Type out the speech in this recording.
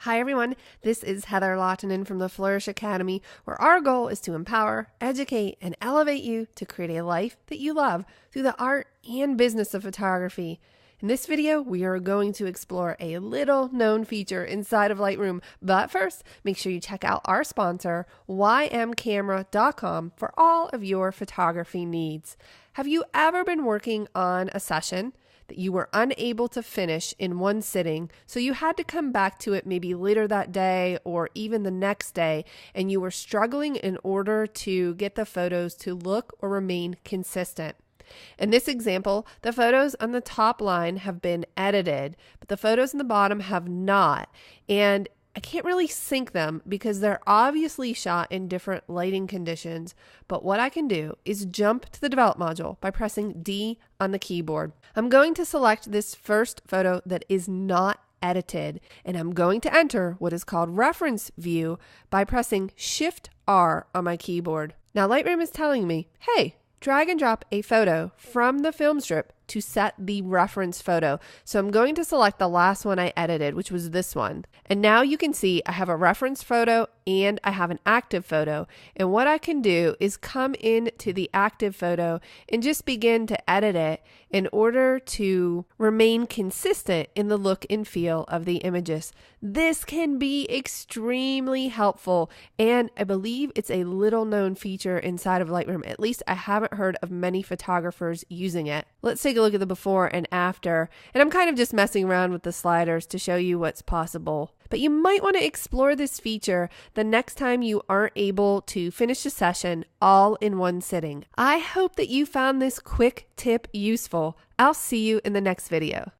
Hi everyone, this is Heather Lottinen from the Flourish Academy, where our goal is to empower, educate, and elevate you to create a life that you love through the art and business of photography. In this video, we are going to explore a little known feature inside of Lightroom, but first, make sure you check out our sponsor, ymcamera.com, for all of your photography needs. Have you ever been working on a session that you were unable to finish in one sitting, so you had to come back to it maybe later that day or even the next day, and you were struggling in order to get the photos to look or remain consistent? In this example, the photos on the top line have been edited, but the photos on the bottom have not, and I can't really sync them because they're obviously shot in different lighting conditions, but what I can do is jump to the Develop module by pressing D on the keyboard. I'm going to select this first photo that is not edited, and I'm going to enter what is called Reference View by pressing Shift R on my keyboard. Now Lightroom is telling me, hey, drag and drop a photo from the film strip to set the reference photo. So I'm going to select the last one I edited, which was this one. And now you can see I have a reference photo and I have an active photo. And what I can do is come into the active photo and just begin to edit it in order to remain consistent in the look and feel of the images. This can be extremely helpful, and I believe it's a little known feature inside of Lightroom. At least I haven't heard of many photographers using it. Let's take a look at the before and after, and I'm kind of just messing around with the sliders to show you what's possible. But you might want to explore this feature the next time you aren't able to finish a session all in one sitting. I hope that you found this quick tip useful. I'll see you in the next video.